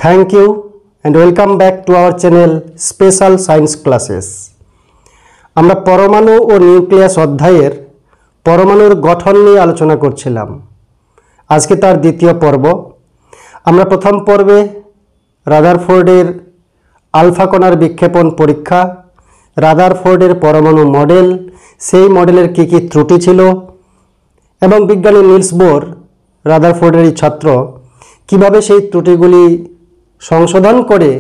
Thank you and welcome back to our channel Special Science Classes. আমরা পরমাণু ও nucleus অধ্যায়ের পরমাণুর গঠন নিয়ে আলোচনা করছিলাম। আজকে তার দ্বিতীয় পর্ব। আমরা প্রথম পর্বে রাদারফোর্ডের আলফা কণার বিক্ষেপণ পরীক্ষা, রাদারফোর্ডের পরমাণু মডেল, সেই মডেলের কী কী ত্রুটি ছিল এবং বিজ্ঞানী নিলস বোর, রাদারফোর্ডেরই ছাত্র, কিভাবে সেই ত্রুটিগুলি সংশোধন করে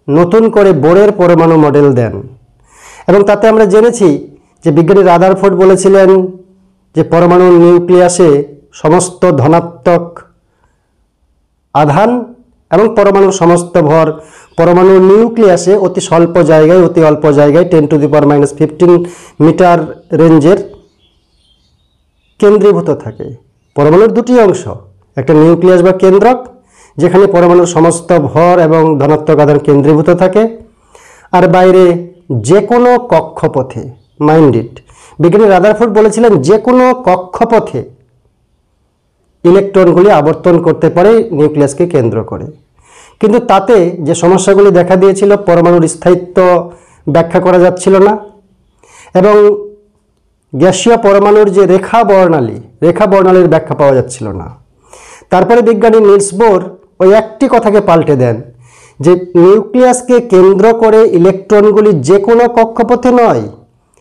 নতুন করে বোরের পরমাণু মডেল দেন। এবং তাতে আমরা জেনেছি যে বিজ্ঞানী রাদারফোর্ড বলেছিলেন যে পরমাণুর নিউক্লিয়াসে সমস্ত ধনাত্মক আধান এবং পরমাণুর সমস্ত ভর পরমাণুর নিউক্লিয়াসে অতি স্বল্প জায়গায়, অতি অল্প জায়গায় 10⁻⁻15 মিটার রেঞ্জের কেন্দ্রীভূত থাকে। পরমাণুর দুটি অংশ, একটা নিউক্লিয়াস বা কেন্দ্রক যেখানে পরমাণুর সমস্ত ভর এবং ধনাত্মক আধান কেন্দ্রীভূত থাকে, আর বাইরে যে কোনো কক্ষপথে, মাইন্ড ইট, বিজ্ঞানী রাদারফোর্ড বলেছিলেন যে কোনো কক্ষপথে ইলেকট্রনগুলি আবর্তন করতে পারে নিউক্লিয়াসকে কেন্দ্র করে। কিন্তু তাতে যে সমস্যাগুলি দেখা দিয়েছিল, পরমাণুর স্থায়িত্ব ব্যাখ্যা করা যাচ্ছিল না এবং গ্যাসীয় পরমাণুর যে রেখা বর্ণালীর ব্যাখ্যা পাওয়া যাচ্ছিল না। তারপরে বিজ্ঞানী নিলস বোর ওই একটি কথাকে পাল্টে দেন যে নিউক্লিয়াসকে কেন্দ্র করে ইলেকট্রনগুলি যে কোনো কক্ষপথে নয়,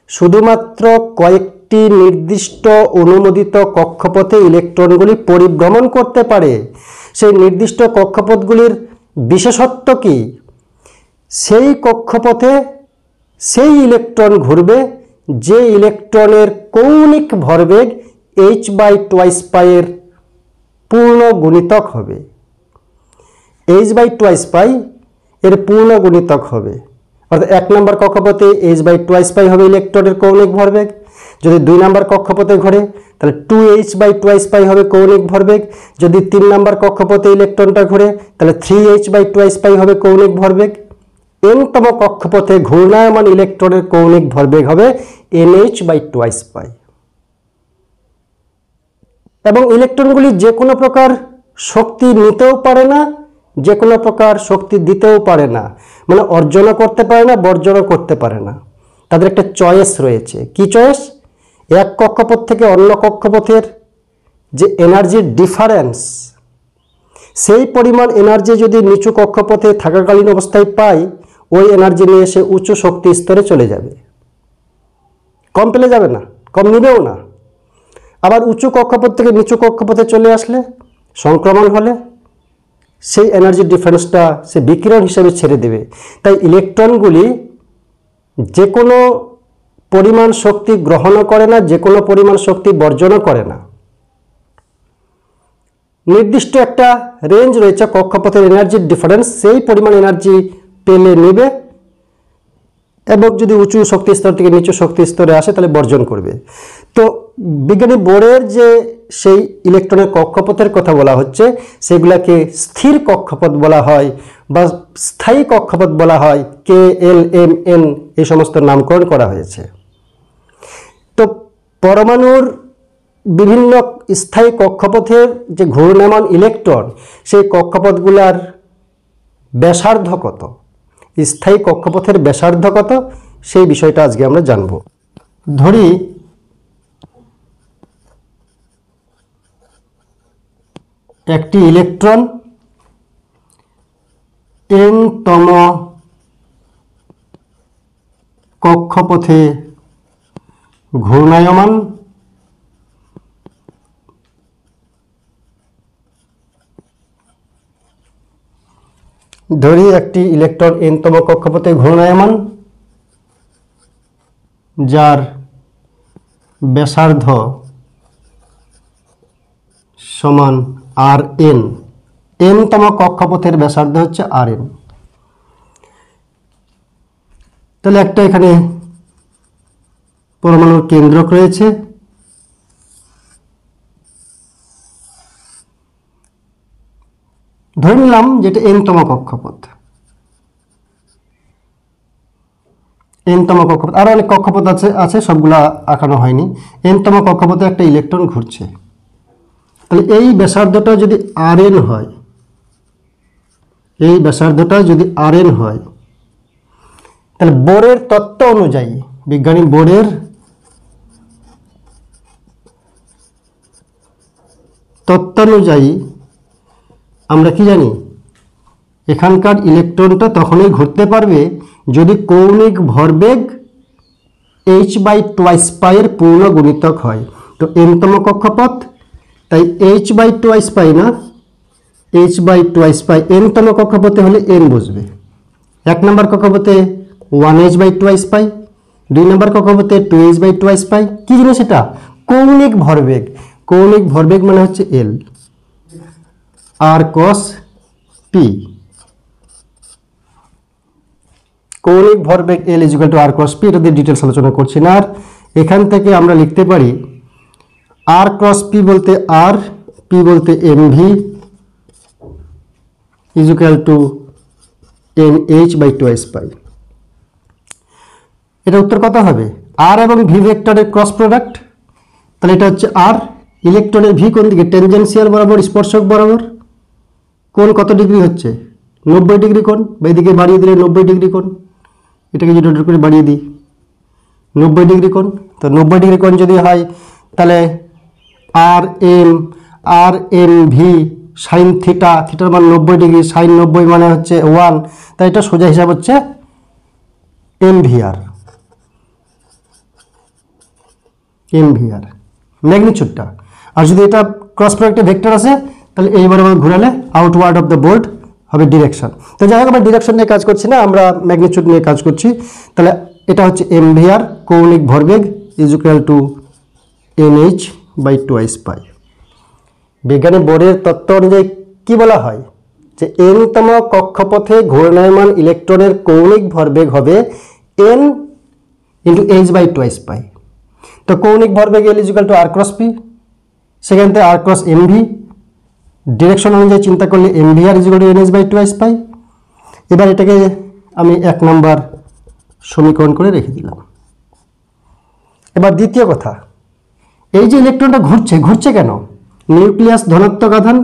শুধুমাত্র কয়েকটি নির্দিষ্ট অনুমোদিত কক্ষপথে ইলেকট্রনগুলি পরিভ্রমণ করতে পারে। সেই নির্দিষ্ট কক্ষপথগুলির বিশেষত্ব কি? সেই কক্ষপথে সেই ইলেকট্রন ঘুরবে যে ইলেকট্রনের কৌণিক ভরবেগ h/2π এর পূর্ণ গুণিতক হবে। h/2π এর পূর্ণ গুণিতক হবে, অর্থাৎ 1 নম্বর কক্ষপথে h/2π হবে ইলেকট্রনের কৌণিক ভরবেগ। যদি 2 নম্বর কক্ষপথে ঘোরে তাহলে 2h/2π হবে কৌণিক ভরবেগ। যদি 3 নম্বর কক্ষপথে ইলেকট্রনটা ঘোরে তাহলে 3h/2π হবে কৌণিক ভরবেগ। n-তম কক্ষপথে ঘূর্ণায়মান ইলেকট্রনের কৌণিক ভরবেগ হবে nh/2π। এবং ইলেকট্রনগুলি যে কোনো প্রকার শক্তি নিতেও পারে না, যে কোনো প্রকার শক্তি দিতেও পারে না, মানে অর্জনও করতে পারে না, বর্জনও করতে পারে না। তাদের একটা চয়েস রয়েছে। কি চয়েস? এক কক্ষপথ থেকে অন্য কক্ষপথের যে এনার্জির ডিফারেন্স, সেই পরিমাণ এনার্জি যদি নিচু কক্ষপথে থাকাকালীন অবস্থায় পায়, ওই এনার্জি নিয়ে সে উচ্চ শক্তি স্তরে চলে যাবে, কম পেলে যাবে না, কম নিবেও না। আবার উঁচু কক্ষপথ থেকে নিচু কক্ষপথে চলে আসলে, সংক্রমণ হলে, সেই এনার্জি ডিফারেন্সটা সে বিকিরণ হিসেবে ছেড়ে দেবে। তাই ইলেকট্রনগুলি যে কোনো পরিমাণ শক্তি গ্রহণও করে না, যে কোনো পরিমাণ শক্তি বর্জনও করে না। নির্দিষ্ট একটা রেঞ্জ রয়েছে কক্ষপথের এনার্জির ডিফারেন্স, সেই পরিমাণ এনার্জি পেলে নিবে এবং যদি উঁচু শক্তি স্তর থেকে নিচু শক্তি স্তরে আসে তাহলে বর্জন করবে। তো বিজ্ঞানী বোরের যে সেই ইলেকট্রনের কক্ষপথের কথা বলা হচ্ছে, সেগুলোকে স্থির কক্ষপথ বলা হয় বা স্থায়ী কক্ষপথ বলা হয়। KLMN এই সমস্ত নামকরণ করা হয়েছে। তো পরমাণুর বিভিন্ন স্থায়ী কক্ষপথের যে ঘূর্ণায়মান ইলেকট্রন, সেই কক্ষপথগুলার ব্যাসার্ধ কত, স্থায়ী কক্ষপথের ব্যাসার্ধ কত, সেই বিষয়টা আজকে আমরা জানব। ধরি একটি ইলেকট্রন n-তম কক্ষপথে ঘূর্ণায়মান, ধরি একটি ইলেকট্রন n-তম কক্ষপথে ঘূর্ণায়মান যার ব্যাসার্ধ সমান Rn। n-তম কক্ষপথের ব্যাসার্ধ হচ্ছে Rn। তাহলে একটা এখানে পরমাণুর কেন্দ্রক রয়েছে, ধরে নিলাম যেটা n-তম কক্ষপথ। n-তম কক্ষপথ, আরো অনেক কক্ষপথ আছে সবগুলা আঁকানো হয়নি। n-তম কক্ষপথে একটা ইলেকট্রন ঘুরছে, তাহলে এই ব্যাসার্ধটা যদি Rn হয় এই ব্যাসার্ধটা যদি Rn হয়, তাহলে বোরের তত্ত্ব অনুযায়ী, বিজ্ঞানী বোরের তত্ত্বানুযায়ী আমরা কি জানি, এখানকার ইলেকট্রনটা তখনই ঘুরতে পারবে যদি কৌণিক ভরবেগ h/2π এর পূর্ণ গুণিতক হয়। তো n-তম কক্ষপথ, তাই h/2π না, h/2π n-তম কক্ষপথে হলে n বসবে। 1 নম্বর কক্ষপথে 1h/2π, 2 নম্বর কক্ষপথে 2h/2π। কি জিনিস এটা? কৌণিক ভরবেগ। কৌণিক ভরবেগ মানে হচ্ছে L, r cos p। কৌণিক ভরবেগ L = r cos p। এটা দিয়ে ডিটেলস আলোচনা করছি না। আর এখান থেকে আমরা লিখতে পারি r cos p বলতে r, p বলতে mv = nh/2π। এটা উত্তর কত হবে? r এবং v ভেক্টরের ক্রস প্রোডাক্ট। তাহলে এটা হচ্ছে r। ইলেকট্রনের v কোন দিকে? টেনজেনশিয়াল বরাবর, স্পর্শক বরাবর। কোণ কত ডিগ্রি হচ্ছে? 90 ডিগ্রি কোণ। বা এদিকে বাড়িয়ে দিলে 90 ডিগ্রি কোণ। এটাকে যদি রোটেট করে বাড়িয়ে দিই 90 ডিগ্রি কোণ। তো 90 ডিগ্রি কোণ যদি হয় তাহলে R M V sine theta, থিটার মান 90 ডিগ্রি, সাইন 90 মানে হচ্ছে 1। তাই এটা সোজা হিসাব হচ্ছে এমভিআর ম্যাগনিটিউডটা। আর যদি এটা ক্রস প্রোডাক্টে ভেক্টর আছে তাহলে এইবার আমরা ঘোরালে আউটওয়ার্ড অফ দ্য বোর্ড হবে ডিরেকশন। তো যাই হোক, আমরা ডিরেকশন নিয়ে কাজ করছি না, আমরা ম্যাগনিটিউড নিয়ে কাজ করছি। তাহলে এটা হচ্ছে এমভিআর, কৌণিক ভরবেগ = nh/2π। বিজ্ঞানী বোরের তত্ত্ব অনুযায়ী কি বলা হয় যে n-তম কক্ষপথে ঘূর্ণায়মান ইলেকট্রনের কৌণিক ভরবেগ হবে n × h/2π। তো কৌণিক ভরবেগ L = r cos p, সেখান থেকে r cos mv। ডিরেকশন অনুযায়ী চিন্তা করলে mvr = nh/2π। এবার এটাকে আমি 1 নম্বর সমীকরণ করে রেখে দিলাম। এবার দ্বিতীয় কথা, এই যে ইলেকট্রনটা ঘুরছে কেন? নিউক্লিয়াস ধনাত্মক আধান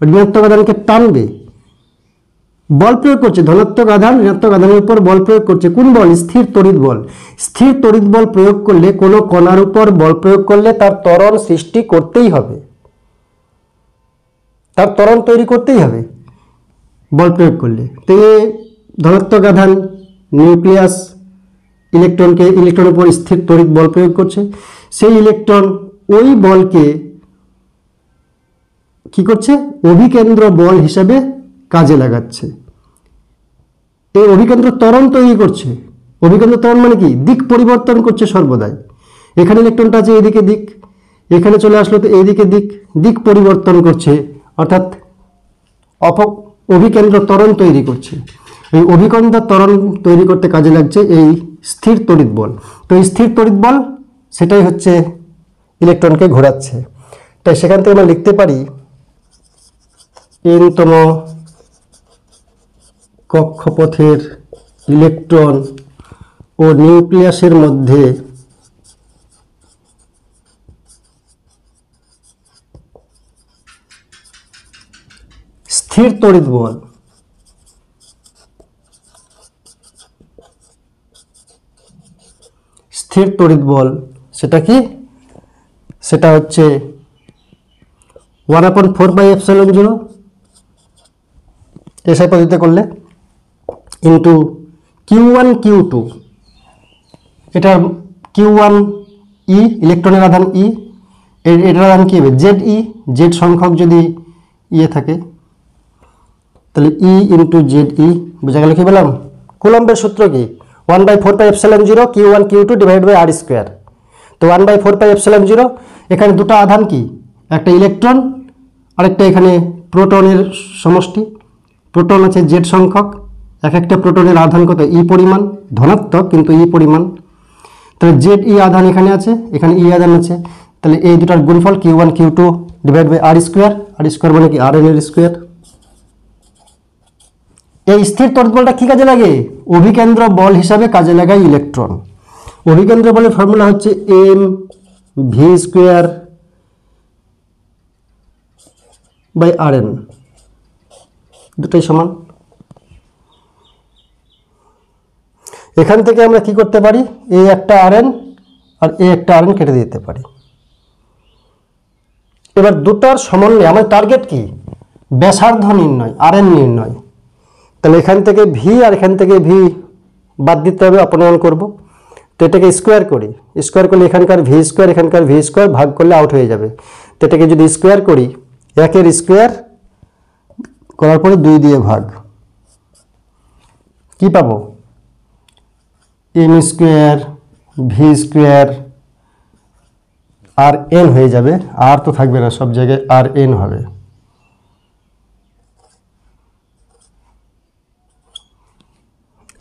ঋণাত্মক আধানকে টানবে, বল প্রয়োগ করছে। ধনাত্মক আধান ঋণাত্মক আধানের উপর বল প্রয়োগ করছে। কোন বল? স্থির তড়িৎ বল। স্থির তড়িৎ বল প্রয়োগ করলে, কোনো কণার উপর বল প্রয়োগ করলে তার ত্বরণ সৃষ্টি করতেই হবে, তার ত্বরণ তৈরি করতেই হবে বল প্রয়োগ করলে। তো এই ধনাত্মক আধান নিউক্লিয়াস ইলেকট্রনের উপর স্থির তড়িৎ বল প্রয়োগ করছে। সেই ইলেকট্রন ওই বলকে কি করছে? অভিকেন্দ্র বল হিসাবে কাজে লাগাচ্ছে। এই অভিকেন্দ্র ত্বরণ তৈরি করছে। অভিকেন্দ্র ত্বরণ মানে কি? দিক পরিবর্তন করছে সর্বদাই। এখানে ইলেকট্রনটা আছে এদিকে দিক, এখানে চলে আসলো তো এইদিকে দিক পরিবর্তন করছে, অর্থাৎ অভিকেন্দ্র ত্বরণ তৈরি করছে। এই অভিকেন্দ্র ত্বরণ তৈরি করতে কাজে লাগছে এই স্থির তড়িৎ বল। তো এই স্থির তড়িৎ বল সেটাই হচ্ছে ইলেকট্রনকে ঘোরাচ্ছে। তাই সেখান থেকে আমরা লিখতে পারি n-তম কক্ষপথের ইলেকট্রন ও নিউক্লিয়াসের মধ্যে স্থির তড়িৎ বল সেটা কি? সেটা হচ্ছে 1/4πε0 এসআই পদ্ধতিতে করলে ইন্টু Q1 Q2। এটা Q1 E, ইলেকট্রনের আধান E, এটার আধান কি হবে? ZE, জেড সংখ্যক যদি ইয়ে থাকে তাহলে E × ZE। বোঝা গেল কি বললাম? কুলম্বের সূত্র কি? 1/4πε0 Q1 Q2 / r²। তো 1/4πε0, এখানে দুটো আধান কি? একটা ইলেকট্রন, আরেকটা এখানে প্রোটনের সমষ্টি। প্রোটন আছে জেড সংখ্যক, একটা প্রোটনের আধান কত? ই পরিমাণ, ধনাত্মক কিন্তু ই পরিমাণ। তাহলে জেড ই আধান এখানে আছে, এখানে ই আধান আছে। তাহলে এই দুটার গুণফল Q1 Q2 / r² মানে কি? Rn²। এই স্থির তড়িৎ বলটা কি কাজে লাগে? অভিকেন্দ্র বল হিসাবে কাজে লাগায় ইলেকট্রন। অভিকেন্দ্র বলের ফর্মুলা হচ্ছে mv² / Rn, দুটোই সমান। এখান থেকে আমরা কি করতে পারি, এই একটা Rn আর এই একটা Rn কেটে দিতে পারি। এবার দুটার সমন্বয়ে আমার টার্গেট কি, ব্যাসার্ধ নির্ণয়, Rn নির্ণয়। তাহলে এখান থেকে ভি আর এখান থেকে ভি বাদ দিতে হবে, অপনয়ন করব। তো এটাকে স্কোয়ার করি, স্কোয়ার করলে এখানকার ভি স্কোয়ার এখানকার ভি স্কোয়ার ভাগ করলে আউট হয়ে যাবে। তো এটাকে যদি স্কোয়ার করি, একের স্কোয়ার করার পরে 2 দিয়ে ভাগ, কি পাবো, M square V square R N হয়ে যাবে, আর তো থাকবে না, সব জায়গায় আর এন হবে।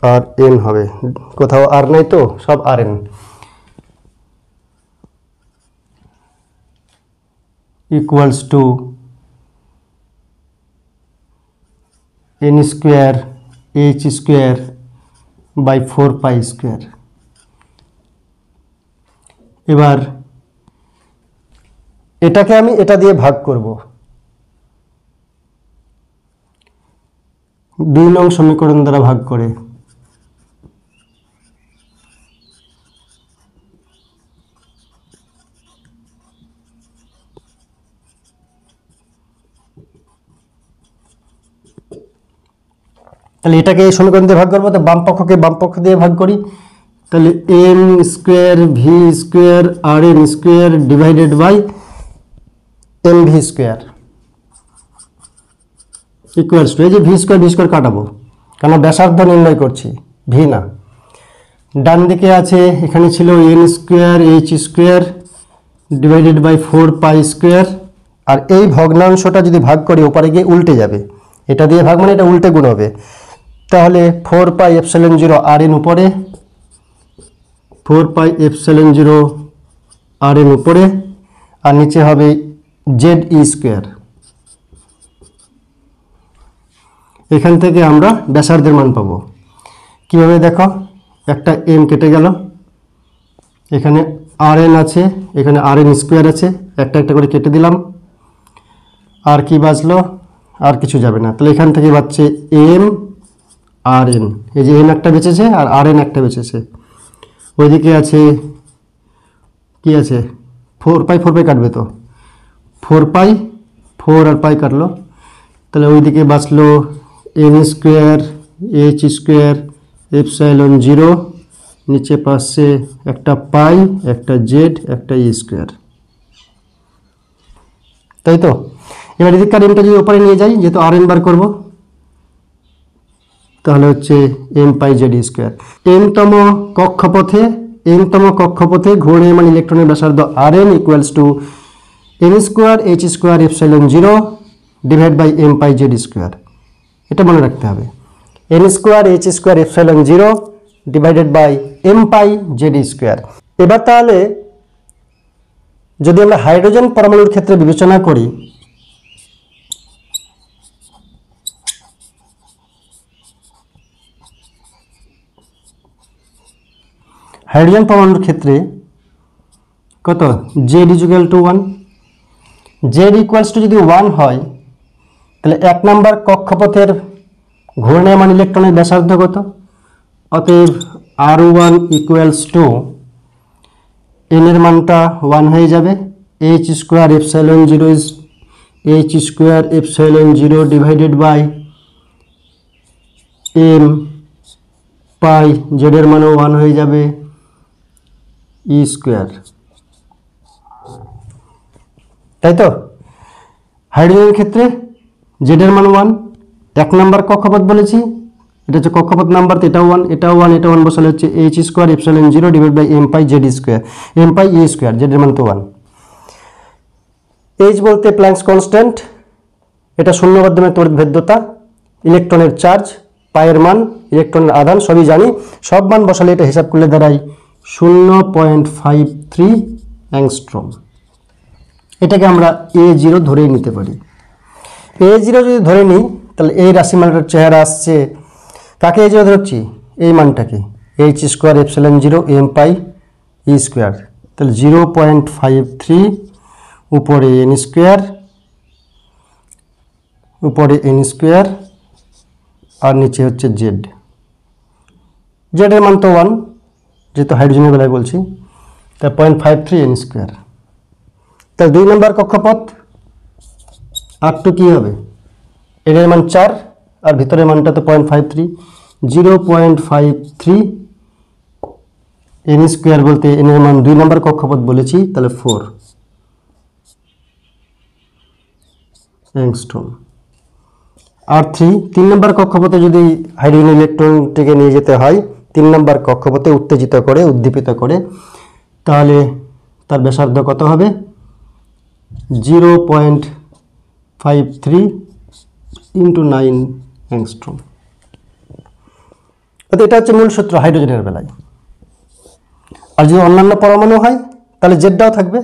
আর এন হবে, কোথাও আর নাই তো, সব আর n. Equals to n square H square by 4 pi square. এবার এটাকে আমি এটা দিয়ে ভাগ করব, 2 নং সমীকরণ দ্বারা ভাগ করে। তাহলে এটাকে এই সমীকরণ দিয়ে ভাগ করবো, তো বাম পক্ষকে বাম পক্ষ দিয়ে ভাগ করি। তাহলে M square V square R N square divided by M V square equals to, এই যে ভি স্কোয়ার কাটাবো, কারণ ব্যাসার্ধ নির্ণয় করছি, ভি না। ডান দিকে আছে, এখানে ছিল n square H square divided by 4 pi square. আর এই ভগ্নাংশটা যদি ভাগ করি ওপারে গিয়ে উল্টে যাবে, এটা দিয়ে ভাগ মানে এটা উল্টে গুণ হবে। তাহলে 4 পাই এপসাইলন 0 আর এন উপরে, 4 পাই এপসাইলন 0 আর এন উপরে, আর নিচে হবে জেড ই স্কোয়ার। এখান থেকে আমরা ব্যাসার্ধের মান পাবো কিভাবে, দেখো, একটা এম কেটে গেল, এখানে আর এন আছে, এখানে আর এন স্কোয়ার আছে, একটা একটা করে কেটে দিলাম। আর কি বাঁচলো, আর কিছু যাবে না। তাহলে এখান থেকে বাঁচছে এম আর এন, এই যে এম একটা বেঁচেছে আর আর এন একটা বেঁচেছে। ওইদিকে আছে কি আছে, 4 পাই কাটবে, তো 4 পাই 4 আর পাই কাটলো। তাহলে ওইদিকে বাঁচলো n square H square epsilon 0, নিচে পাচ্ছে একটা পাই একটা জেড একটা ই স্কোয়ার, তাই তো। এবার এদিককার এমটা যদি ওপরে নিয়ে যাই, যেহেতু আর এন বার করবো, তাহলে হচ্ছে এম পাই জেড স্কোয়ার। এনতম কক্ষপথে ঘূর্ণায়মান ইলেকট্রনের ব্যাসার্ধ আর n equals to n square H square epsilon 0 divide by M pi Z square. এটা মনে রাখতে হবে, n square H square epsilon 0 divided by M pi Z square. এবার তাহলে যদি আমরা হাইড্রোজেন পরমাণুর ক্ষেত্রে বিবেচনা করি, হাইড্রোজেন পরমাণুর ক্ষেত্রে কত, Z equal to 1, Z equals to যদি 1 হয়, তাহলে 1 নাম্বার কক্ষপথের ঘূর্ণায়মান ইলেকট্রনের ব্যাসার্ধ কত, অতএব R1 ইকুয়ালস টু এন এর মানটা 1 হয়ে যাবে, H square epsilon 0 is H square epsilon 0 divided by M pi Z এর মানও 1 হয়ে যাবে ই স্কোয়ার, তাই তো। হাইড্রোজেনের ক্ষেত্রে জেড এর মান 1, 1 নাম্বার কক্ষপথ বলেছি, এটা হচ্ছে কক্ষপথ নাম্বার, তো এটাও 1 এটাও 1 এটা 1 বসালে হচ্ছে H square epsilon 0 divide by M pi Z square, M pi E square, Z এর মান তো 1। এইচ বলতে প্ল্যাঙ্কস কনস্ট্যান্ট, এটা শূন্য মাধ্যমে তড়িৎ ভেদ্যতা, ইলেকট্রনের চার্জ, পায়ের মান, ইলেকট্রনের আধান সবই জানি, সব মান বসালে এটা হিসাব করলে দাঁড়ায় 0.53 অ্যাংস্ট্রম। এটাকে আমরা A0 ধরেই নিতে পারি। A0 যদি ধরে নিই, তাহলে এই রাশিমালাটার চেহারা আসছে, কাকে A0 ধরছি, এই মানটাকে, H square epsilon 0 M pi E square. তাহলে 0.53 উপরে এন স্কোয়ার, উপরে এন স্কোয়ার, আর নিচে হচ্ছে জেড, জেড এর মান তো 1, যেহেতু হাইড্রোজেনের বেলায় বলছি, তা 0.53 n স্কোয়ার। তাহলে 2 নম্বর কক্ষপথ R2 কি হবে? এর মান 4 আর ভিতরের মানটা তো 0.53, 0.53 n স্কোয়ার বলতে n এর মান 2 নম্বর কক্ষপথ বলেছি, তাহলে 4 অ্যাংস্ট্রম। R3 3 নম্বর কক্ষপথে যদি হাইড্রোজেন ইলেকট্রনটিকে নিয়ে যেতে হয় 3 নম্বর কক্ষপথে উত্তেজিত করে, উদ্দীপিত করে, তাহলে তার ব্যাসার্ধ কত হবে? 0.53 × 9 অ্যাংস্ট্রম। এটা হচ্ছে মূল সূত্র হাইড্রোজেনের বেলায়। আর যদি অন্যান্য পরমাণু হয় তাহলে জেডটাও থাকবে,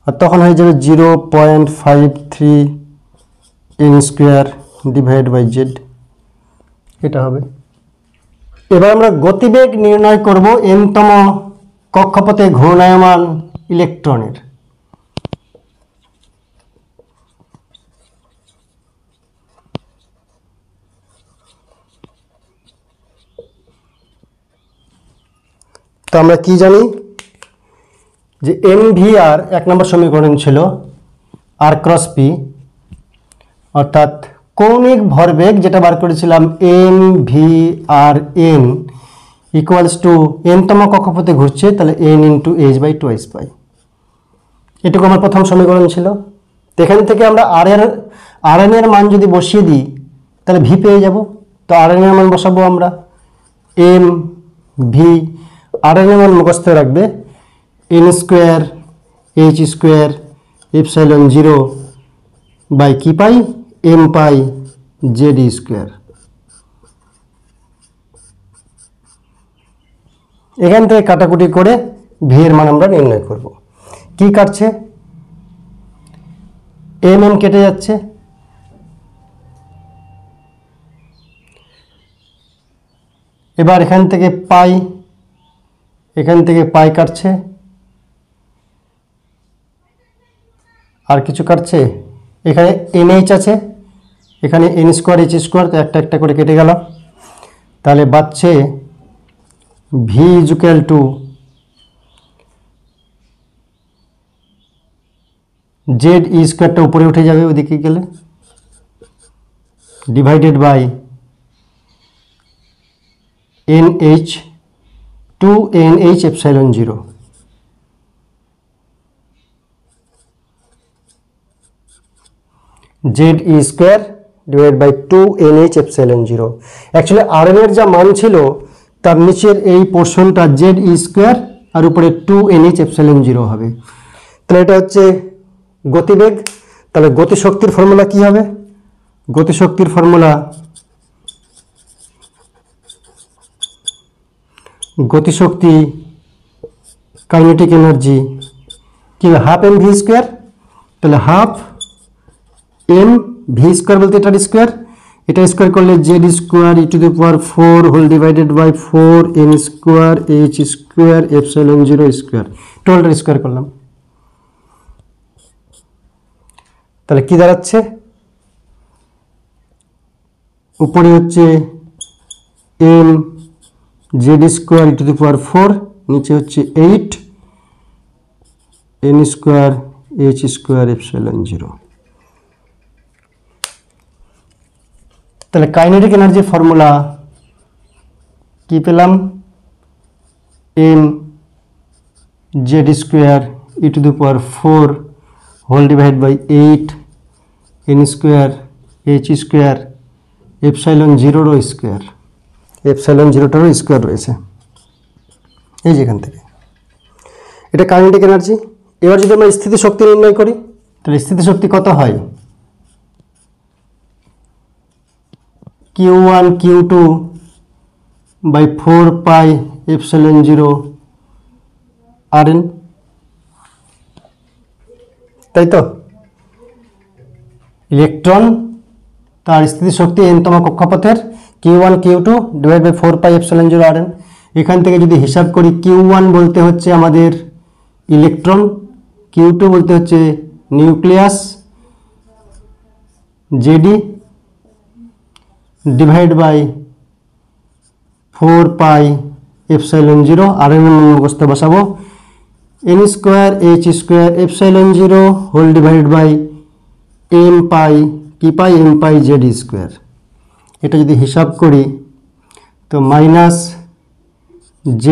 আর তখন হয়ে যাবে 0.53 n square divide by Z, এটা হবে। এবার আমরা গতিবেগ নির্ণয় করব n-তম কক্ষপথে ঘূর্ণায়মান ইলেকট্রনের। তো আমরা কি জানি যে mvr 1 নম্বর সমীকরণ ছিল r ক্রস p, অর্থাৎ কৌণিক ভরবেগ যেটা বার করেছিলাম mvrn ইকুয়ালস টু n-তম কক্ষপথে ঘুরছে, তাহলে n × h/2 পাই। এটুকু আমার প্রথম সমীকরণ ছিল। এখান থেকে আমরা rn এর মান যদি বসিয়ে দিই তাহলে v পেয়ে যাব। তো rn এর মান বসাবো আমরা m v, rn এর মান মুখস্থ রাখবে n square h square epsilon 0 by কি pi? m pi Z square. এখান থেকে কাটাকুটি করে ভি এর মান আমরা নির্ণয় করব। কি কাটছে? m কেটে যাচ্ছে, এবার এখান থেকে পাই, এখান থেকে পাই কাটছে, আর কিছু কাটছে? এখানে NH আছে, এখানে n স্কোয়ার h স্কোয়ার, তো একটা একটা করে কেটে গেল। তাহলে বাঁচছে v ইকুয়াল টু জেড স্কোয়ারটা উপরে উঠে যাবে ওদিকে গেলে, divided by NH 2NH epsilon 0। Z square divide by 2NH epsilon 0। Actually rn এর যা মান ছিল তার নিচের এই পোর্শনটা জেড স্কোয়ার আর উপরে 2NH এপসাইলন 0 হবে। তাহলে এটা হচ্ছে গতিবেগ। তাহলে গতিশক্তির ফর্মুলা কি হবে? গতিশক্তির ফর্মুলা গতিশক্তি কাইনেটিক এনার্জি কি? Half M V square. তাহলে হাফ এম ভি স্কোয়ার বলতে এটার স্কোয়ার, এটা স্কোয়ার করলে Z square e⁴ whole divided by 4n square h square epsilon 0 square, টোটালটা স্কোয়ার করলাম। তাহলে কি দাঁড়াচ্ছে? উপরে হচ্ছে m জেড স্কোয়ার e⁴, নিচে হচ্ছে 8n square h square epsilon 0। তাহলে কাইনেটিক এনার্জির ফর্মুলা কি পেলাম? m z square e⁴ whole divide by 8n square h square epsilon 0 square, epsilon 0টারও স্কোয়ার রয়েছে এই যেখান থেকে। এটা কাইনেটিক এনার্জি। এবার যদি আমরা স্থিতিশক্তি নির্ণয় করি তাহলে স্থিতিশক্তি কত হয়? Q1 Q2 by 4 pi epsilon 0 Rn, তাই তো? ইলেকট্রন তার স্থিতিশক্তি n-তম কক্ষপথের Q1 Q2 divide by 4 pi epsilon 0 Rn। এখান থেকে যদি হিসাব করি Q1 বলতে হচ্ছে আমাদের ইলেকট্রন, Q2 বলতে হচ্ছে নিউক্লিয়াস জেডি divide by 4 pi epsilon 0 R এর মান মুখস্থ বসাবো n square h square epsilon 0 whole divided by m pi কি pi m pi z square. এটা যদি হিসাব করি তো মাইনাস z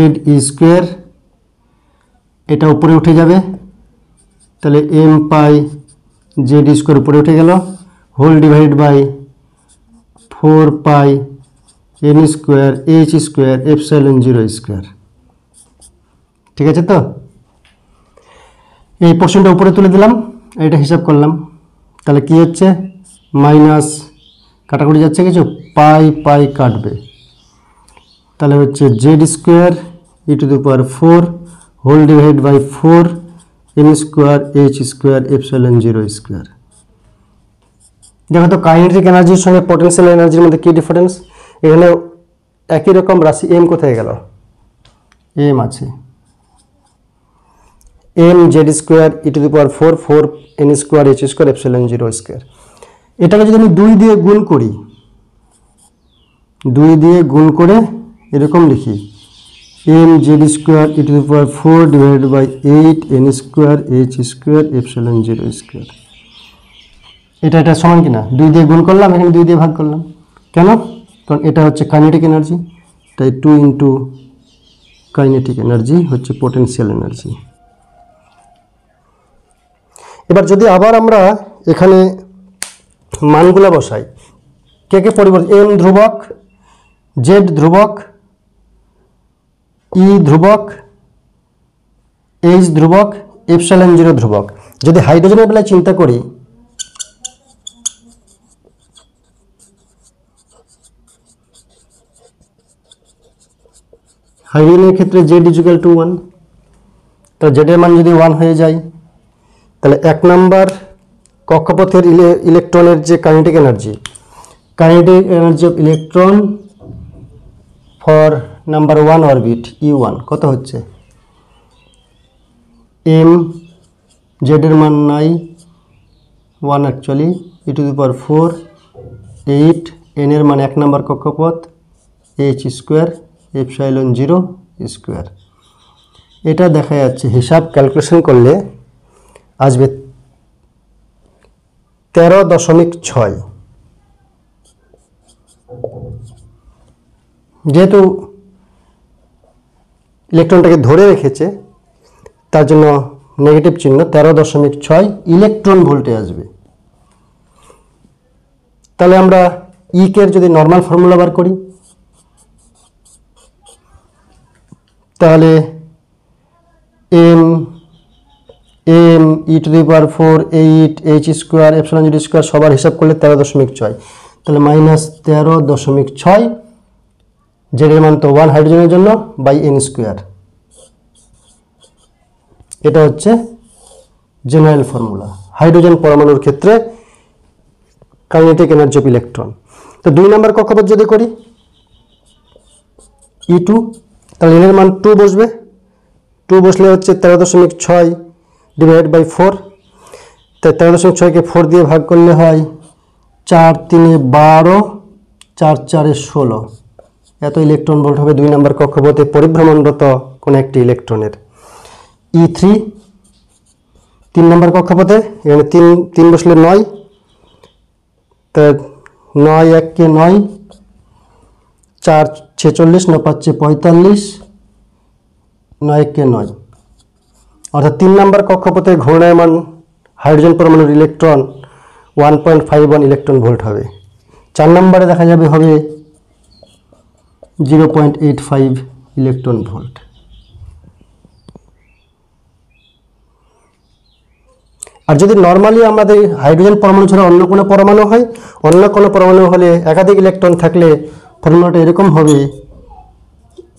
স্কয়ার এটা উপরে উঠে যাবে, তাহলে m পাই z স্কয়ার উপরে উঠে গেল whole divided by 4 pi n square h square epsilon 0 square. ঠিক আছে, তো এই পোর্শনটা উপরে তুলে দিলাম, এটা হিসাব করলাম, তাহলে কি হচ্ছে মাইনাস কাটাকুটি যাচ্ছে কিছু, পাই পাই কাটবে, তাহলে হচ্ছে Z square E to the power 4 whole divide by 4 N square H square epsilon 0 square. দেখো তো কাইনেটিক এনার্জির সঙ্গে পটেনশিয়াল এনার্জির মধ্যে কি ডিফারেন্স, এখানে একই রকম রাশি এম কোথায় গেল, এম আছে M Z square E to the power 4 4 N square H square epsilon 0 square. এটাকে যদি আমি 2 দিয়ে গুণ করি, 2 দিয়ে গুণ করে এরকম লিখি M Z square E to the power 4 divided by 8 N square H square epsilon 0 square. এটা সমান কিনা, 2 দিয়ে গুণ করলাম, এখানে 2 দিয়ে ভাগ করলাম, কেন, কারণ এটা হচ্ছে কাইনেটিক এনার্জি, তাই 2 ইন্টু কাইনেটিক এনার্জি হচ্ছে পোটেনশিয়াল এনার্জি। এবার যদি আবার আমরা এখানে মানগুলো বসাই, কে কে পরিবর্তন, এম ধ্রুবক, জেড ধ্রুবক, ই ধ্রুবক, এইচ ধ্রুবক, এপসাইলন 0 ধ্রুবক। যদি হাইড্রোজেনের বেলায় চিন্তা করি, হাইড্রোজেনের ক্ষেত্রে জেড ইকুয়াল টু 1, তো জেডের মান যদি 1 হয়ে যায়, তাহলে 1 নাম্বার কক্ষপথের ইলেকট্রনের যে kinetic energy of electron for number 1 orbit E1 কত হচ্ছে, এম জেডের মান নাই 1 actually E to the power 4 8 N এর মান 1 নাম্বার কক্ষপথ এইচ স্কোয়ার এপসাইলন 0 স্কোয়ার। এটা দেখা যাচ্ছে হিসাব ক্যালকুলেশন করলে আসবে 13.6। যেহেতু ইলেকট্রনটাকে ধরে রেখেছে তার জন্য নেগেটিভ চিহ্ন, 13.6 ইলেকট্রন ভোল্টে আসবে। তাহলে আমরা ই কে যদি নর্মাল ফর্মুলা বার করি, তাহলে M E to the power 4 8 H square epsilon 0 square সবার হিসাব করলে 13.6, তাহলে মাইনাস 13.6 জেডের মান তো 1 হাইড্রোজেনের জন্য বাই এন স্কোয়ার। এটা হচ্ছে জেনারেল ফর্মুলা হাইড্রোজেন পরমাণুর ক্ষেত্রে কাইনেটিক এনার্জি অফ ইলেকট্রন। তো 2 নম্বর কক্ষপথ যদি করি E2, তাহলে এর মান 2 বসবে, 2 বসলে হচ্ছে 13.6 ডিভাইড বাই 4, তাই 13.6কে 4 দিয়ে ভাগ করলে হয় 4 3 12 4 4 16, এত ইলেকট্রন ভোল্ট হবে 2 নম্বর কক্ষপথে পরিভ্রমণরত কোন একটি ইলেকট্রনের। E3 3 নম্বর কক্ষপথে, এখানে 3 বসলে 9, তা 9 1 কে 9 4 46 9 5 45 9 1 কে 9, অর্থাৎ 3 নম্বর কক্ষপথে ঘূর্ণায়মান হাইড্রোজেন পরমাণুর ইলেকট্রন 1.51 ইলেকট্রন ভোল্ট হবে। 4 নম্বরে দেখা যাবে হবে 0.85 ইলেকট্রন ভোল্ট। আর যদি নর্মালি আমাদের হাইড্রোজেন পরমাণু ছাড়া অন্য কোনো পরমাণু হয়, অন্য কোনো পরমাণু হলে একাধিক ইলেকট্রন থাকলে ফর্মুলাটা এরকম হবে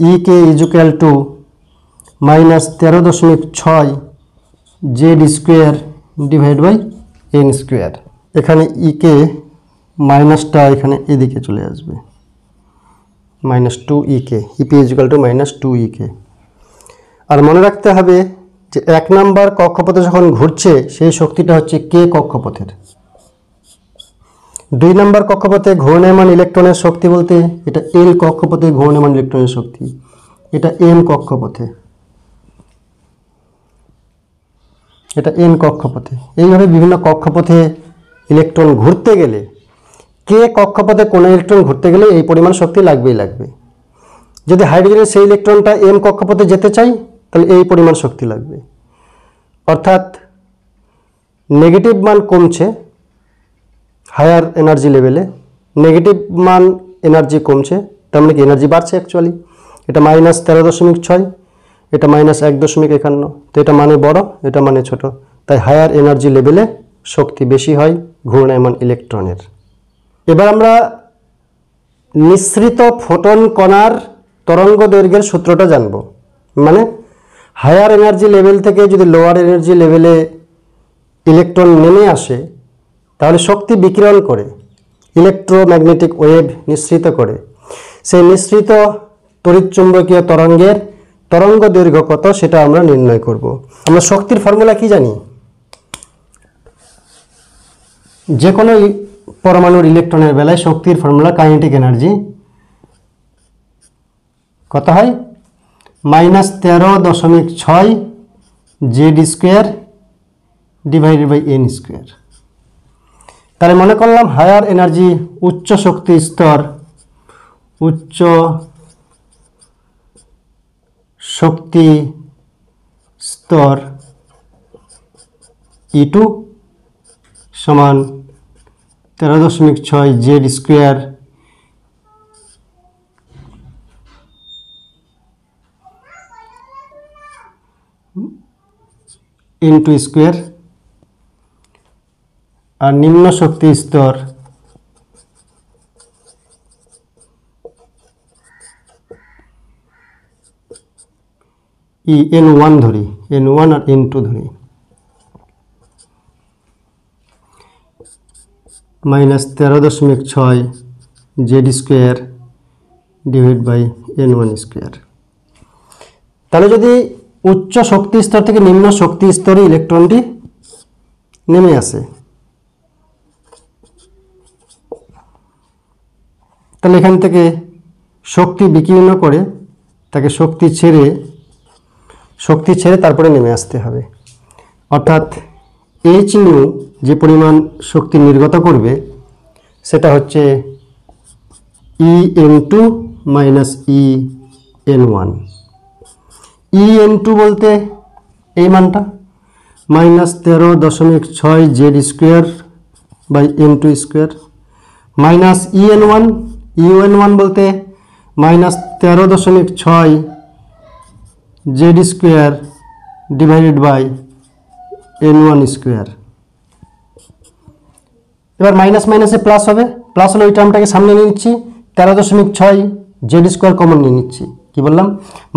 e k equal to minus 13.6 z square divide by n square. এখানে ই কে মাইনাসটা এখানে এদিকে চলে আসবে, minus 2 e k, EP equal to minus 2 e k. আর মনে রাখতে হবে যে 1 নাম্বার কক্ষপথে যখন ঘুরছে সেই শক্তিটা হচ্ছে কে কক্ষপথের, 2 নম্বর কক্ষপথে ঘূর্ণায়মান ইলেকট্রনের শক্তি বলতে এটা এল কক্ষপথে ঘূর্ণায়মান ইলেকট্রনের শক্তি, এটা এম কক্ষপথে, এটা এন কক্ষপথে। এইভাবে বিভিন্ন কক্ষপথে ইলেকট্রন ঘুরতে গেলে, কে কক্ষপথে কোন ইলেকট্রন ঘুরতে গেলে এই পরিমাণ শক্তি লাগবেই লাগবে। যদি হাইড্রোজেনের সেই ইলেকট্রনটা এম কক্ষপথে যেতে চাই তাহলে এই পরিমাণ শক্তি লাগবে। অর্থাৎ নেগেটিভ মান কমছে হায়ার এনার্জি লেভেলে, নেগেটিভ মান এনার্জি কমছে, তার মানে কি এনার্জি বাড়ছে অ্যাকচুয়ালি। এটা -13.6, এটা -1.51, তো এটা মানে বড়, এটা মানে ছোট, তাই হায়ার এনার্জি লেভেলে শক্তি বেশি হয় ঘূর্ণায়মান ইলেকট্রনের। এবার আমরা নিঃসৃত ফোটন কণার তরঙ্গ দৈর্ঘ্যের সূত্রটা জানব। মানে হায়ার এনার্জি লেভেল থেকে যদি লোয়ার এনার্জি লেভেলে ইলেকট্রন নেমে আসে তাহলে শক্তি বিকিরণ করে ইলেকট্রোম্যাগনেটিক ওয়েভ নিঃসৃত করে। সেই নিঃসৃত তড়িৎচুম্বকীয় তরঙ্গের তরঙ্গ দৈর্ঘ্য কত সেটা আমরা নির্ণয় করব। আমরা শক্তির ফর্মুলা কি জানি? যে কোনো পরমাণুর ইলেকট্রনের বেলায় শক্তির ফর্মুলা কাইনেটিক এনার্জি কত হয়? -13.6 Z² divided by n square. তাহলে মনে করলাম হায়ার এনার্জি উচ্চ শক্তি স্তর, উচ্চ শক্তি স্তর E2 সমান 13.6 Z² ইন্টু স্কোয়ার, আর নিম্ন শক্তি স্তর n1 ধরি, n1 আর n2 ধরি, -13.6 Z² divide by n1 square. তাহলে যদি উচ্চ শক্তি স্তর থেকে নিম্ন শক্তি স্তরে ইলেকট্রনটি নেমে আসে তাহলে এখান থেকে শক্তি বিকীর্ণ করে তাকে শক্তি ছেড়ে তারপরে নেমে আসতে হবে। অর্থাৎ hν যে পরিমাণ শক্তি নির্গত করবে সেটা হচ্ছে En2 - En1। En2 বলতে এই মানটা -13.6 Z² by n2 square, minus En1 বলতে -13.6 Z² divided by n1 square. এবার মাইনাস মাইনাসে প্লাস হবে, প্লাস হলে ওই টার্মটাকে সামনে নিয়ে নিচ্ছি, 13.6 Z² কমন নিয়ে নিচ্ছি। কি বললাম?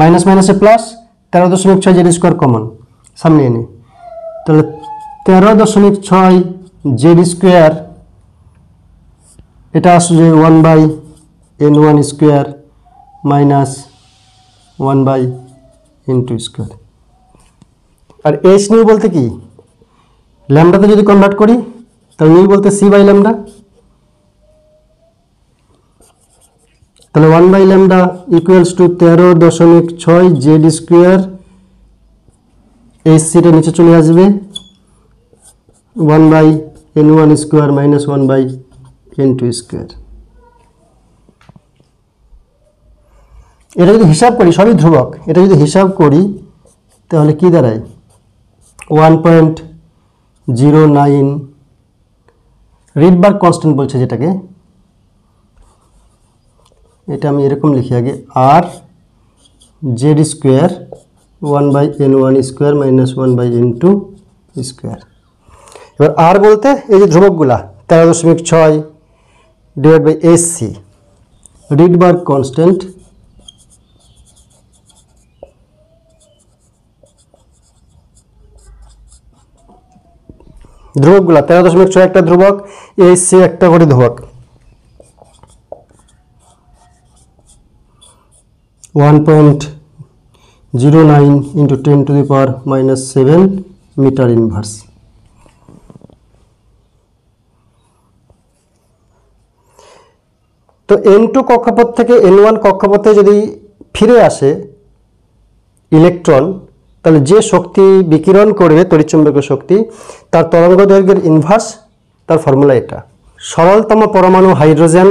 মাইনাস মাইনাসে প্লাস, 13.6 Z² কমন সামনে এনে, তাহলে 13.6 Z² এটা আসলে 1/n1 square minus 1/n2 square. আর hν বলতে কি? ল্যামডাতে যদি কনভার্ট করি তাহলে নিউ বলতে c/λ, তাহলে 1/λ ইকুয়ালস টু 13.6 Z², এই সিটা নিচে চলে আসবে 1/n1 square minus 1/n2 square. এটা যদি হিসাব করি সবই ধ্রুবক, এটা যদি হিসাব করি তাহলে কি দাঁড়ায়? 1.09 রিডবার্গ কনস্ট্যান্ট বলছে যেটাকে, এটা আমি এরকম লিখি আগে, আর Z² 1/n1 square minus 1/n2 square. এবার আর বলতে এই যে ধ্রুবকগুলা 13.6 divide by SC Rydberg constant, ধ্রুবকগুলা 13.6 একটা ধ্রুবক, SC একটা করে ধ্রুবক, 1.09 into 10⁻⁻7 মিটার ইনভার্স। তো N2 কক্ষপথ থেকে N1 কক্ষপথে যদি ফিরে আসে ইলেকট্রন, তাহলে যে শক্তি বিকিরণ করবে তড়িৎচুম্বকীয় শক্তি, তার তরঙ্গ দৈর্ঘ্যের ইনভার্স, তার ফর্মুলা এটা। সরলতম পরমাণু হাইড্রোজেন,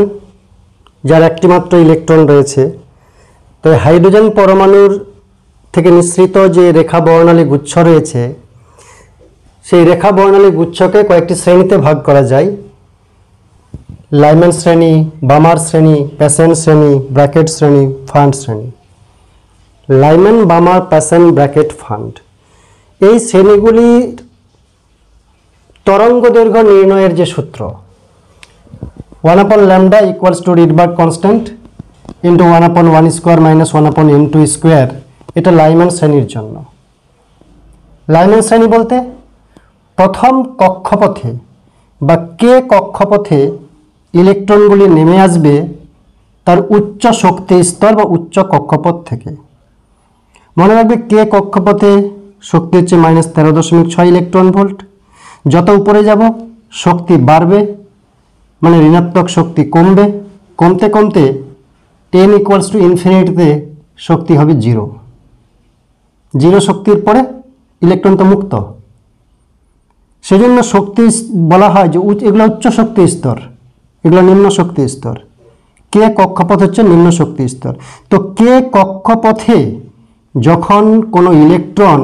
যার একটি মাত্র ইলেকট্রন রয়েছে। তো হাইড্রোজেন পরমাণুর থেকে নিঃসৃত যে রেখা বর্ণালী গুচ্ছ রয়েছে, সেই রেখা বর্ণালী গুচ্ছকে কয়েকটি শ্রেণীতে ভাগ করা যায়। লাইম্যান শ্রেণী, বামার শ্রেণী, প্যাসেন শ্রেণী, ব্র্যাকেট শ্রেণী, ফান্ড শ্রেণী। Lyman, Balmer, Paschen, Brackett, Pfund, এই শ্রেণীগুলির তরঙ্গ দৈর্ঘ্য নির্ণয়ের যে সূত্র 1/λ equals to Rydberg constant into 1/1 square minus 1/m2 square, এটা লাইম্যান শ্রেণীর জন্য। লাইম্যান শ্রেণী বলতে প্রথম কক্ষপথে বা কে কক্ষপথে ইলেকট্রনগুলি নেমে আসবে তার উচ্চ শক্তি স্তর বা উচ্চ কক্ষপথ থেকে। মনে রাখবে কে কক্ষপথে শক্তি হচ্ছে -13.6 ইলেকট্রন ভোল্ট। যত উপরে যাব শক্তি বাড়বে, মানে ঋণাত্মক শক্তি কমবে, কমতে কমতে n ইকুয়ালস টু ইনফিনিটিতে শক্তি হবে 0। 0 শক্তির পরে ইলেকট্রন তো মুক্ত। সেজন্য শক্তি বলা হয় যে এগুলো উচ্চ শক্তি স্তর, এগুলো নিম্ন শক্তি স্তর। কে কক্ষপথ হচ্ছে নিম্ন শক্তি স্তর। তো কে কক্ষপথে যখন কোনো ইলেকট্রন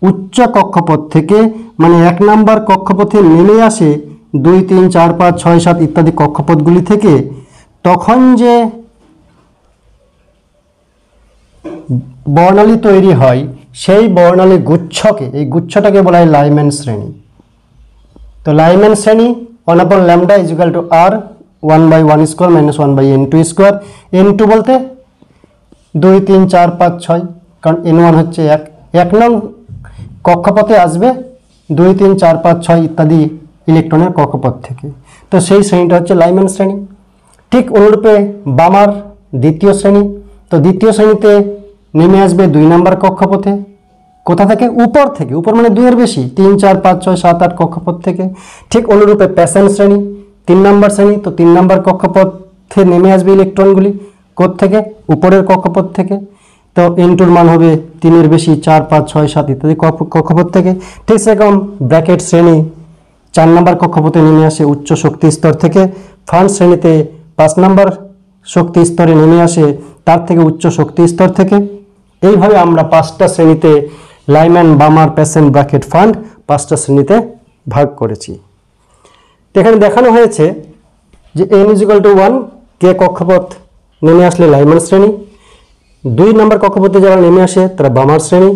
উচ্চ কক্ষপথ থেকে, মানে 1 নাম্বার কক্ষপথে নেমে আসে 2, 3, 4, 5, 6, 7 ইত্যাদি কক্ষপথগুলি থেকে, তখন যে বর্ণালী তৈরি হয় সেই বর্ণালী গুচ্ছকে, এই গুচ্ছটাকে বলা হয় লাইম্যান শ্রেণী। তো লাইম্যান শ্রেণী 1/λ equal to r 1/1 square minus 1/n2 square. n2 বলতে 2, 3, 4, 5, 6, কারণ n1 হচ্ছে 1 নং কক্ষপথে আসবে 2, 3, 4, 5, 6 ইত্যাদি ইলেকট্রনের কক্ষপথ থেকে। তো সেই শ্রেণীটা হচ্ছে লাইম্যান শ্রেণী। ঠিক অনুরূপে বামার দ্বিতীয় শ্রেণী। তো দ্বিতীয় শ্রেণীতে নেমে আসবে 2 নাম্বার কক্ষপথে। কোথা থেকে? উপর থেকে। উপর মানে 2 এর বেশি, 3, 4, 5, 6, 7, 8 কক্ষপথ থেকে। ঠিক অনুরূপে প্যাসেন শ্রেণী 3 নাম্বার শ্রেণী। তো 3 নাম্বার কক্ষপথে নেমে আসবে ইলেকট্রনগুলি কোত্থেকে? উপরের কক্ষপথ থেকে। তো n2 মান হবে 3 এর বেশি, 4, 5, 6, 7 ইত্যাদি কক্ষপথ থেকে। ঠিক সেরকম ব্র্যাকেট শ্রেণী 4 নাম্বার কক্ষপথে নেমে আসে উচ্চ শক্তি স্তর থেকে। ফান্ড শ্রেণীতে 5 নাম্বার শক্তি স্তরে নেমে আসে তার থেকে উচ্চ শক্তি স্তর থেকে। এইভাবে আমরা 5টা শ্রেণীতে Lyman, Balmer, Paschen, Brackett, fund 5টা শ্রেণীতে ভাগ করেছি। এখানে দেখানো হয়েছে যে n = 1 কে কক্ষপথ নেমে আসলে লাইম্যান শ্রেণী, 2 নম্বর কক্ষপথে যারা নেমে আসে তারা বামার শ্রেণী,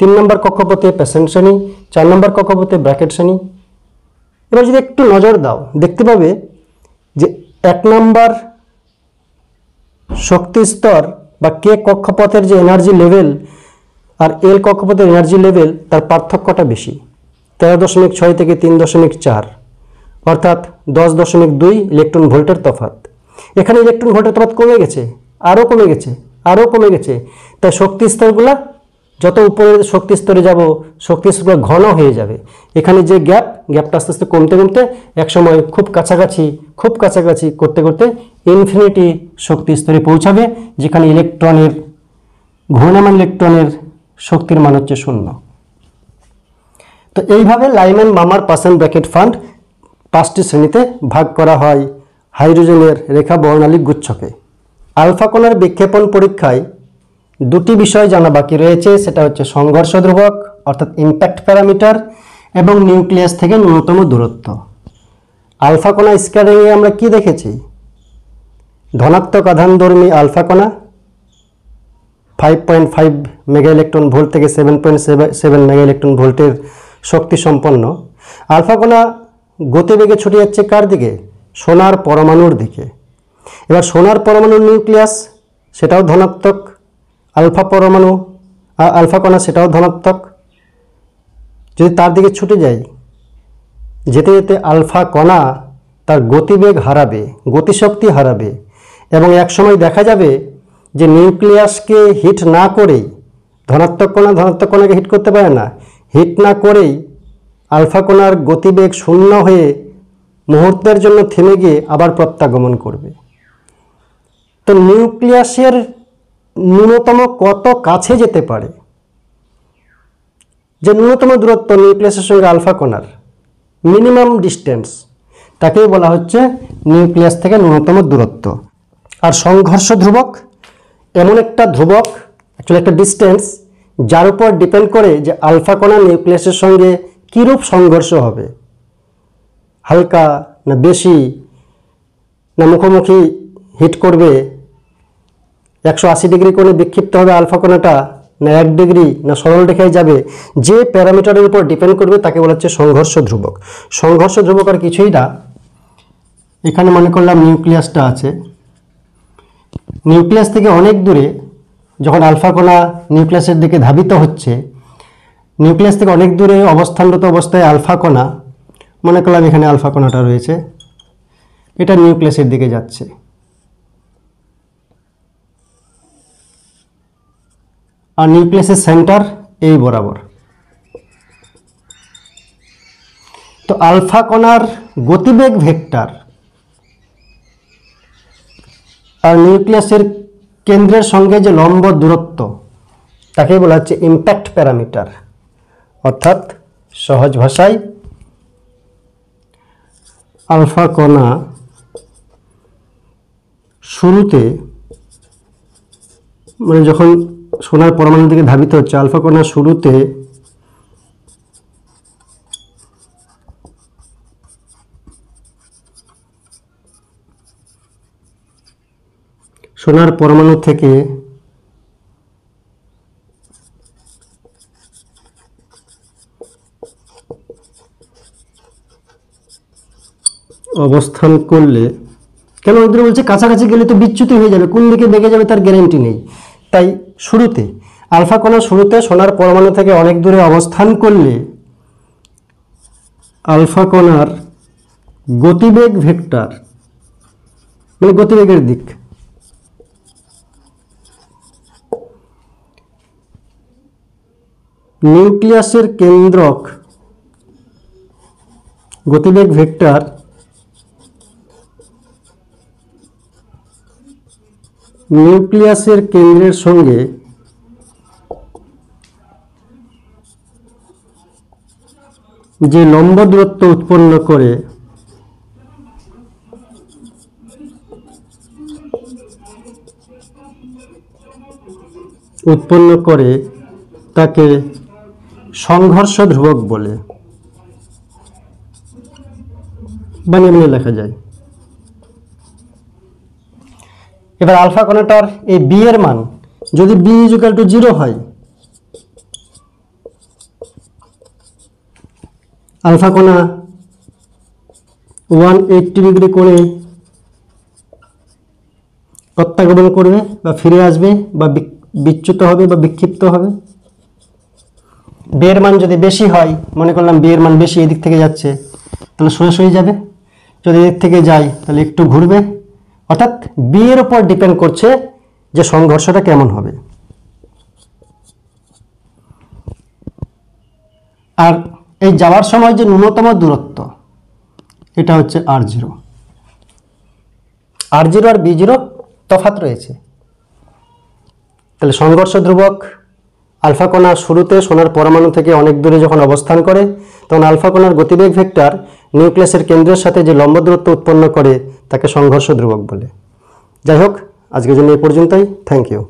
3 নম্বর কক্ষপথে প্যাসেন শ্রেণী, 4 নম্বর কক্ষপথে ব্র্যাকেট শ্রেণী। এবার যদি একটু নজর দাও দেখতে পাবে যে 1 নম্বর শক্তি স্তর বা কে কক্ষপথের যে এনার্জি লেভেল আর এল কক্ষপথের এনার্জি লেভেল তার পার্থক্যটা বেশি, 13.6 থেকে 3.4, অর্থাৎ 10.2 ইলেকট্রন ভোল্টের তফাৎ। এখানে ইলেকট্রন ভোল্টের তফাৎ কমে গেছে, আরও কমে গেছে, আরও কমে গেছে। তাই শক্তি স্তরগুলা যত উপরের শক্তি স্তরে যাব শক্তি স্তরগুলো ঘন হয়ে যাবে। এখানে যে গ্যাপটা আস্তে আস্তে কমতে কমতে একসময় খুব কাছাকাছি করতে করতে ইনফিনিটি শক্তি স্তরে পৌঁছাবে, যেখানে ইলেকট্রনের ঘূর্ণায়মান ইলেকট্রনের শক্তির মান হচ্ছে 0। তো এইভাবে Lyman, Balmer, Paschen, Brackett, fund 5টি শ্রেণীতে ভাগ করা হয় হাইড্রোজেনের রেখা বর্ণালী গুচ্ছকে। আলফা কণার বিক্ষেপণ পরীক্ষায় 2টি বিষয় জানা বাকি রয়েছে, সেটা হচ্ছে সংঘর্ষ ধ্রুবক অর্থাৎ ইম্প্যাক্ট প্যারামিটার এবং নিউক্লিয়াস থেকে ন্যূনতম দূরত্ব। আলফা কণা স্ক্যাটারিংয়ে আমরা কি দেখেছি? ধনাত্মক আধানধর্মী আলফা কণা 5.5 মেগা ইলেকট্রন ভোল্ট থেকে 7.7 মেগা ইলেকট্রন ভোল্টের শক্তি সম্পন্ন। আলফা কণা গতিবেগে ছুটে যাচ্ছে কার দিকে? সোনার পরমাণুর দিকে। এবার সোনার পরমাণুর নিউক্লিয়াস সেটাও ধনাত্মক, আলফা কণা সেটাও ধনাত্মক। যদি তার দিকে ছুটে যায়, যেতে যেতে আলফা কণা তার গতিবেগ হারাবে, গতিশক্তি হারাবে, এবং একসময় দেখা যাবে যে নিউক্লিয়াসকে হিট না করেই, ধনাত্মক কণাকে হিট করতে পারে না, হিট না করেই আলফা কণার গতিবেগ শূন্য হয়ে মুহূর্তের জন্য থেমে গিয়ে আবার প্রত্যাগমন করবে। তো নিউক্লিয়াসের ন্যূনতম কত কাছে যেতে পারে, যে ন্যূনতম দূরত্ব নিউক্লিয়াসের সঙ্গে আলফা কণার মিনিমাম ডিস্টেন্স, তাকেই বলা হচ্ছে নিউক্লিয়াস থেকে ন্যূনতম দূরত্ব। আর সংঘর্ষ ধ্রুবক এমন একটা ধ্রুবক, অ্যাকচুয়ালি একটা ডিস্টেন্স, যার উপর ডিপেন্ড করে যে আলফা কণা নিউক্লিয়াসের সঙ্গে কীরূপ সংঘর্ষ হবে, হালকা না বেশি, না মুখোমুখি হিট করবে, 180 ডিগ্রি কোণে বিক্ষিপ্ত হবে আলফা কণাটা, না 1 ডিগ্রি, না সরল রেখায় যাবে, যে প্যারামিটারের উপর ডিপেন্ড করবে তাকে বলা হচ্ছে সংঘর্ষ ধ্রুবক। সংঘর্ষ ধ্রুবক আর কিছুই না, এখানে মনে করলাম নিউক্লিয়াসটা আছে, নিউক্লিয়াস থেকে অনেক দূরে যখন আলফা কণা নিউক্লিয়াসের দিকে ধাবিত হচ্ছে, নিউক্লিয়াস থেকে অনেক দূরে অবস্থানরত অবস্থায় আলফা কণা, মনে করলাম এখানে আলফা কণাটা রয়েছে, এটা নিউক্লিয়াসের দিকে যাচ্ছে। আর নিউক্লিয়াসের সেন্টার এই বরাবর। তো আলফা কণার গতিবেগ ভেক্টর আর নিউক্লিয়াসের কেন্দ্রের সঙ্গে যে লম্ব দূরত্ব, তাকেই বলা হচ্ছে ইম্প্যাক্ট প্যারামিটার। অর্থাৎ সহজ ভাষায় আলফা কণা শুরুতে, মানে যখন সোনার পরমাণুর দিকে ধাবিত হচ্ছে, আলফা কণা শুরুতে সোনার পরমাণু থেকে অবস্থান করলে, কেন ওদের বলছে কাছাকাছি গেলে তো বিচ্যুতি হয়ে যাবে, কোন দিকে বেগে যাবে তার গ্যারেন্টি নেই, তাই শুরুতে আলফা কণা শুরুতে সোনার পরমাণু থেকে অনেক দূরে অবস্থান করলে আলফা কণার গতিবেগ ভেক্টর, মানে গতিবেগের দিক, নিউক্লিয়াসের কেন্দ্রক গতিবেগ ভেক্টর নিউক্লিয়াসের কেন্দ্রের সঙ্গে যে লম্ব দূরত্ব উৎপন্ন করে তাকে সংঘর্ষ ধ্রুবক বলে, বানিয়ে লেখা যায়। এবার আলফা কণাটার এই বি এর মান যদি বি ইকুয়াল টু 0 হয়, আলফা কণা 180 ডিগ্রি কোণে প্রত্যাগমন করবে বা ফিরে আসবে বা বিচ্যুত হবে বা বিক্ষিপ্ত হবে। বি এর মান যদি বেশি হয়, মনে করলাম বি এর মান বেশি, এদিক থেকে যাচ্ছে, তাহলে সোজাসুজি যাবে, যদি এদিক থেকে যায় তাহলে একটু ঘুরবে। অর্থাৎ বি এর উপর ডিপেন্ড করছে যে সংঘর্ষটা কেমন হবে। আর এই যাওয়ার সময় যে ন্যূনতম দূরত্ব, এটা হচ্ছে r0। r0 আর b0 তফাৎ রয়েছে। তাহলে সংঘর্ষ ধ্রুবক আলফা কণা শুরুতে সোনার পরমাণু থেকে অনেক দূরে যখন অবস্থান করে, তখন আলফা কণার গতিবেগ ভেক্টর নিউক্লিয়াসের কেন্দ্রের সাথে যে লম্ব দূরত্ব উৎপন্ন করে তাকে সংঘর্ষ ধ্রুবক বলে। যাই হোক, আজকের জন্য এই পর্যন্তই। Thank you.